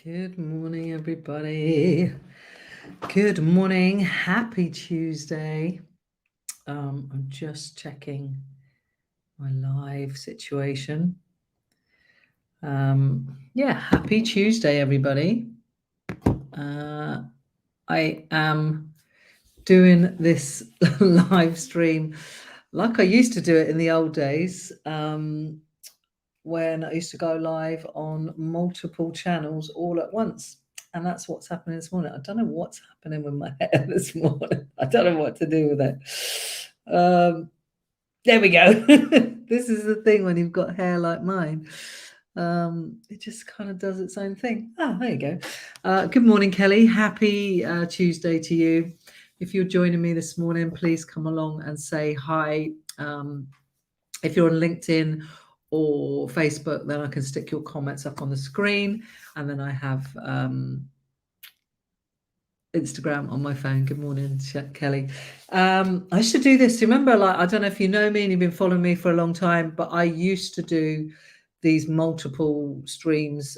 Good morning, everybody. Good morning. Happy Tuesday. I'm just checking my live situation. Happy Tuesday, everybody. I am doing this live stream like I used to do it in the old days. When I used to go live on multiple channels all at once. And that's what's happening this morning. I don't know what's happening with my hair this morning. I don't know what to do with it. There we go. This is the thing when you've got hair like mine. It just kind of does its own thing. There you go. Good morning, Kelly. Happy Tuesday to you. If you're joining me this morning, please come along and say hi. If you're on LinkedIn or Facebook, then I can stick your comments up on the screen. And then I have Instagram on my phone. Good morning, Kelly. I should do this. Remember, I don't know if you know me and you've been following me for a long time, but I used to do these multiple streams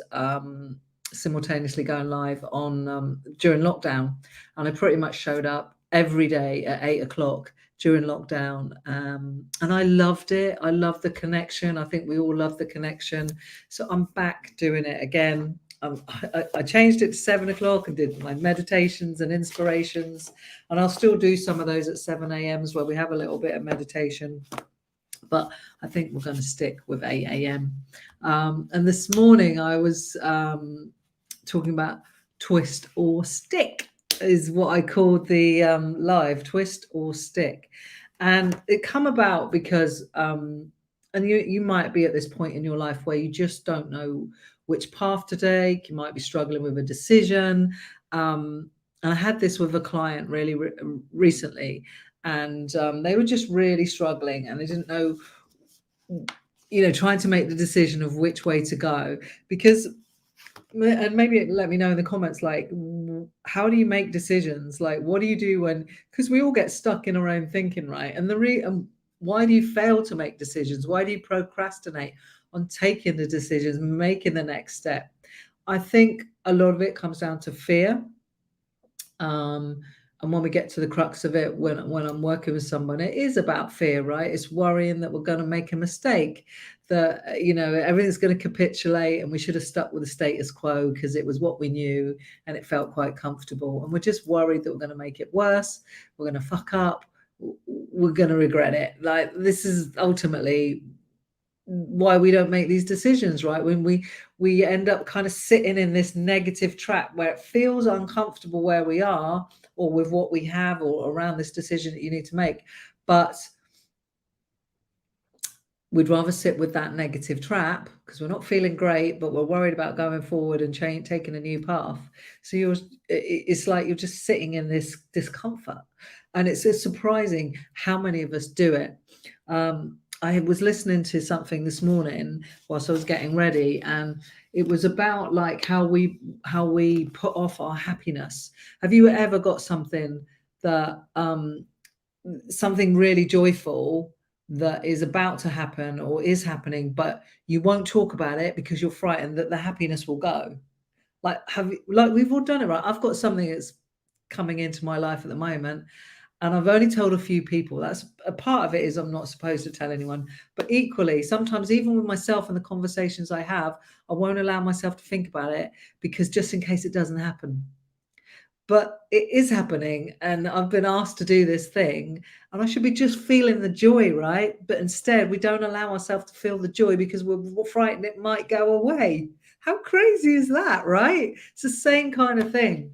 simultaneously going live on during lockdown. And I pretty much showed up every day at 8 o'clock during lockdown. And I loved it. I loved the connection. I think we all love the connection. So I'm back doing it again. I changed it to 7 o'clock and did my meditations and inspirations. And I'll still do some of those at 7 a.m.s where we have a little bit of meditation. But I think we're going to stick with 8 a.m. And this morning I was talking about twist or stick is what I called the live twist or stick. And it come about because, and you might be at this point in your life where you just don't know which path to take. You might be struggling with a decision. And I had this with a client really recently, and they were just really struggling and they didn't know, trying to make the decision of which way to go. Because, and maybe let me know in the comments, like, how do you make decisions? Like, what do you do because we all get stuck in our own thinking, right? And why do you fail to make decisions? Why do you procrastinate on taking the decisions, making the next step? I think a lot of it comes down to fear. And when we get to the crux of it, when I'm working with someone, it is about fear, right? It's worrying that we're going to make a mistake, that, everything's going to capitulate and we should have stuck with the status quo because it was what we knew and it felt quite comfortable. And we're just worried that we're going to make it worse. We're going to fuck up. We're going to regret it. Like, this is ultimately why we don't make these decisions, right? When we end up kind of sitting in this negative trap where it feels uncomfortable where we are or with what we have or around this decision that you need to make, but we'd rather sit with that negative trap because we're not feeling great, but we're worried about going forward and taking a new path. So it's like you're just sitting in this discomfort, and it's surprising how many of us do it. I was listening to something this morning whilst I was getting ready, and it was about like how we put off our happiness. Have you ever got something that something really joyful that is about to happen or is happening, but you won't talk about it because you're frightened that the happiness will go? Like, we've all done it, right? I've got something that's coming into my life at the moment, and I've only told a few people. That's a part of it, is I'm not supposed to tell anyone. But equally, sometimes even with myself and the conversations I have, I won't allow myself to think about it because just in case it doesn't happen. But it is happening, and I've been asked to do this thing, and I should be just feeling the joy, right? But instead, we don't allow ourselves to feel the joy because we're frightened it might go away. How crazy is that, right? It's the same kind of thing.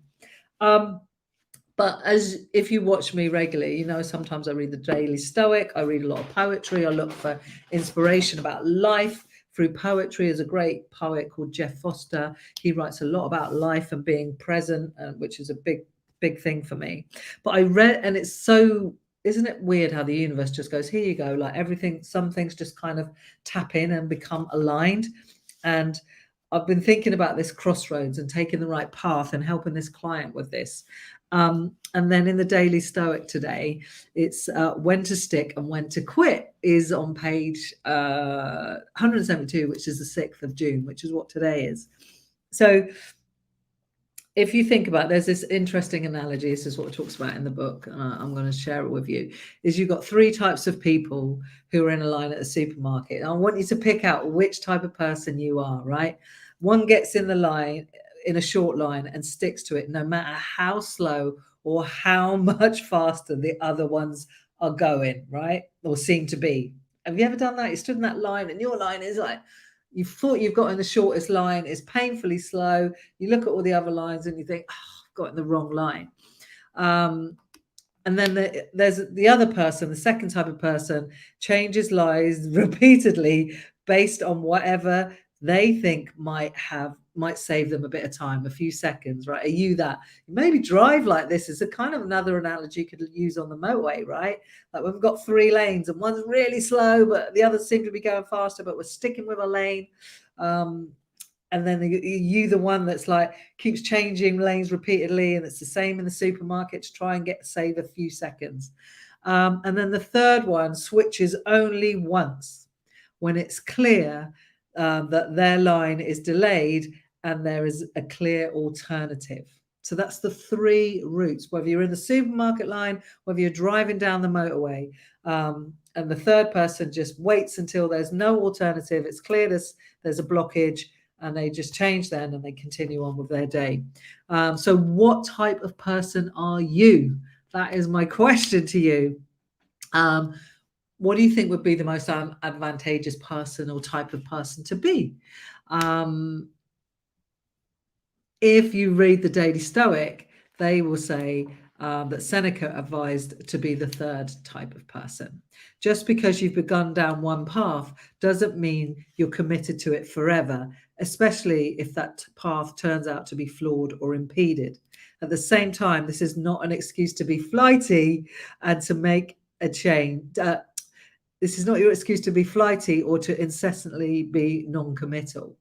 But as if you watch me regularly, sometimes I read the Daily Stoic, I read a lot of poetry, I look for inspiration about life through poetry. There's a great poet called Jeff Foster. He writes a lot about life and being present, which is a big thing for me. But I read, and it's so, isn't it weird how the universe just goes, here you go, like everything, some things just kind of tap in and become aligned. And I've been thinking about this crossroads and taking the right path and helping this client with this. And then in the Daily Stoic today, it's when to stick and when to quit is on page 172, which is the 6th of June, which is what today is. So if you think about, there's this interesting analogy. This is what it talks about in the book, and I'm going to share it with you. Is you've got three types of people who are in a line at a supermarket. And I want you to pick out which type of person you are, right? One gets in the line, in a short line, and sticks to it no matter how slow or how much faster the other ones are going, right? Or seem to be. Have you ever done that? You stood in that line and your line is like, you thought you've got in the shortest line, it's painfully slow. You look at all the other lines and you think, oh, I've got in the wrong line. And then there's the other person, the second type of person, changes lines repeatedly based on whatever they think might save them a bit of time, a few seconds, right? Are you that? Maybe drive like this is a kind of another analogy you could use on the motorway, right? Like we've got 3 lanes and one's really slow, but the others seem to be going faster, but we're sticking with a lane. And then you the one that's like keeps changing lanes repeatedly, and it's the same in the supermarket to try and save a few seconds. And then the third one switches only once when it's clear that their line is delayed and there is a clear alternative. So that's the 3 routes, whether you're in the supermarket line, whether you're driving down the motorway. And the third person just waits until there's no alternative. It's clear there's a blockage, and they just change then and they continue on with their day. So what type of person are you? That is my question to you. What do you think would be the most advantageous person or type of person to be? If you read the Daily Stoic, they will say that Seneca advised to be the third type of person. Just because you've begun down one path doesn't mean you're committed to it forever, especially if that path turns out to be flawed or impeded. At the same time, this is not an excuse to be flighty and to make a change. This is not your excuse to be flighty or to incessantly be non-committal.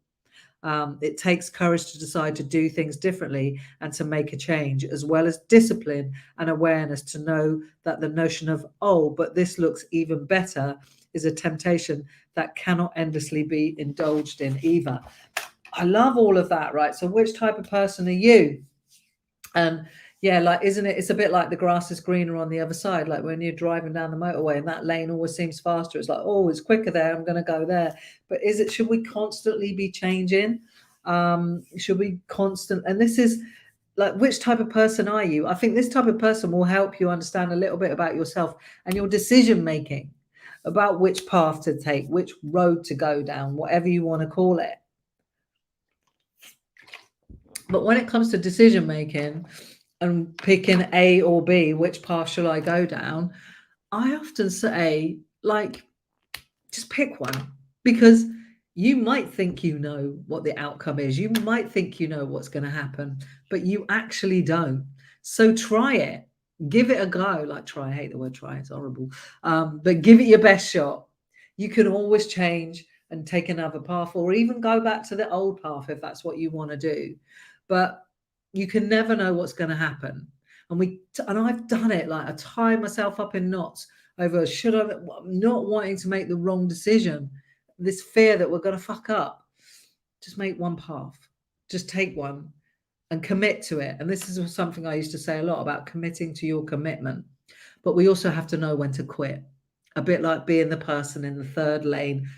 It takes courage to decide to do things differently and to make a change, as well as discipline and awareness to know that the notion of, oh, but this looks even better, is a temptation that cannot endlessly be indulged in either. I love all of that, right? So which type of person are you? And yeah, like, isn't it? It's a bit like the grass is greener on the other side. Like when you're driving down the motorway and that lane always seems faster. It's like, oh, it's quicker there. I'm going to go there. But should we constantly be changing? Should we and this is like, which type of person are you? I think this type of person will help you understand a little bit about yourself and your decision making, about which path to take, which road to go down, whatever you want to call it. But when it comes to decision making and picking A or B, which path shall I go down? I often say, like, just pick one, because you might think you know what the outcome is. You might think you know what's going to happen, but you actually don't. So try it. Give it a go. Like, try. I hate the word try. It's horrible. But give it your best shot. You can always change and take another path, or even go back to the old path if that's what you want to do. But you can never know what's going to happen. And I've done it. Like, I tie myself up in knots over not wanting to make the wrong decision. This fear that we're going to fuck up. Just make one path. Just take one and commit to it. And this is something I used to say a lot about, committing to your commitment. But we also have to know when to quit. A bit like being the person in the third lane,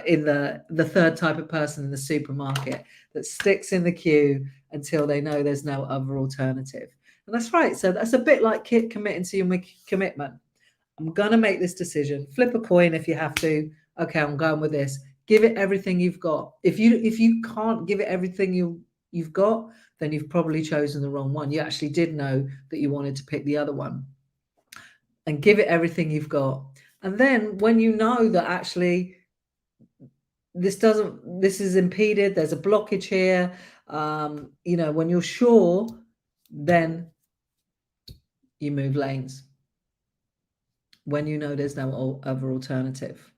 in the third type of person in the supermarket that sticks in the queue until they know there's no other alternative. And that's right. So that's a bit like committing to your commitment. I'm going to make this decision. Flip a coin if you have to. Okay, I'm going with this. Give it everything you've got. If you can't give it everything you've got, then you've probably chosen the wrong one. You actually did know that you wanted to pick the other one. And give it everything you've got. And then when you know that actually this is impeded, there's a blockage here, when you're sure, then you move lanes. When you know there's no other alternative.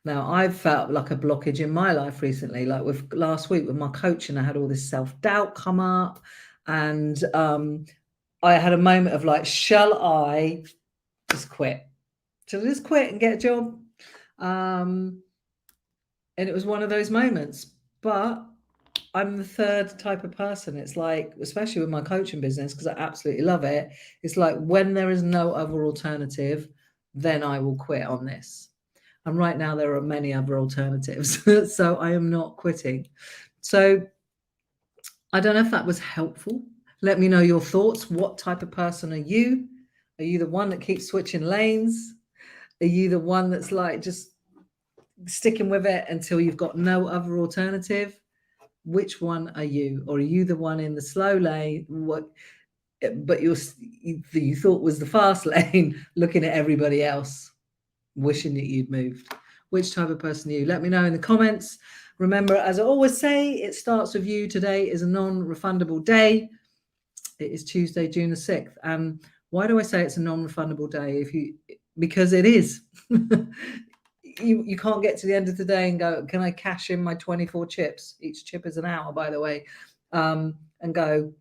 Now, I've felt like a blockage in my life recently, like with last week with my coaching, I had all this self-doubt come up, and I had a moment of like, shall I just quit? Shall I just quit and get a job? And it was one of those moments. But I'm the third type of person. It's like, especially with my coaching business, because I absolutely love it. It's like when there is no other alternative, then I will quit on this. And right now there are many other alternatives. So I am not quitting. So I don't know if that was helpful. Let me know your thoughts. What type of person are you? Are you the one that keeps switching lanes? Are you the one that's like just sticking with it until you've got no other alternative? Which one are you? Or are you the one in the slow lane, but you thought was the fast lane, looking at everybody else, wishing that you'd moved? Which type of person are you? Let me know in the comments. Remember, as I always say, it starts with you. Today is a non-refundable day. It is Tuesday, June the 6th. And why do I say it's a non-refundable day? Because it is. You can't get to the end of the day and go, can I cash in my 24 chips? Each chip is an hour, by the way. And go,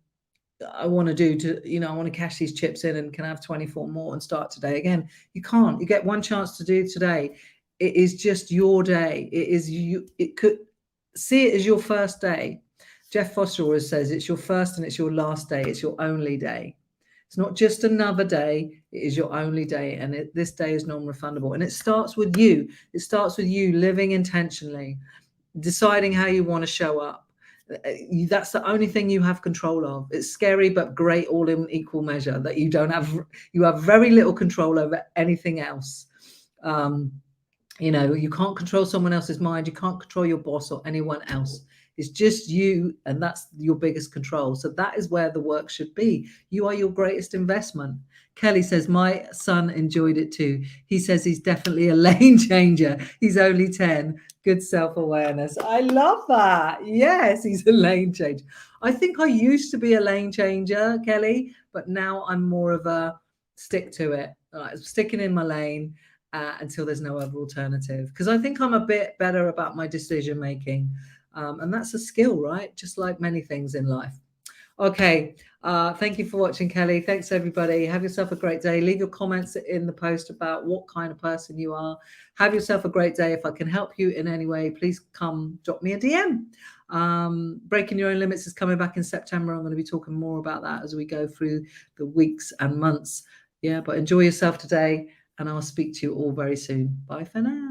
I want to cash these chips in and can I have 24 more and start today again. You can't. You get one chance to do today. It is just your day. It is you. It could see it as your first day. Jeff Foster always says it's your first and it's your last day. It's your only day. It's not just another day. It is your only day. And this day is non-refundable. And it starts with you. It starts with you living intentionally, deciding how you want to show up. That's the only thing you have control of. It's scary, but great all in equal measure that you have very little control over anything else. You can't control someone else's mind. You can't control your boss or anyone else. It's just you, and that's your biggest control. So that is where the work should be. You are your greatest investment. Kelly says, my son enjoyed it too. He says he's definitely a lane changer. He's only 10. Good self-awareness. I love that. Yes, he's a lane changer. I think I used to be a lane changer, Kelly, but now I'm more of a stick to it, like sticking in my lane until there's no other alternative. Because I think I'm a bit better about my decision making. And that's a skill, right? Just like many things in life. Okay. Thank you for watching, Kelly. Thanks, everybody. Have yourself a great day. Leave your comments in the post about what kind of person you are. Have yourself a great day. If I can help you in any way, please come drop me a DM. Breaking Your Own Limits is coming back in September. I'm going to be talking more about that as we go through the weeks and months. Yeah, but enjoy yourself today, and I'll speak to you all very soon. Bye for now.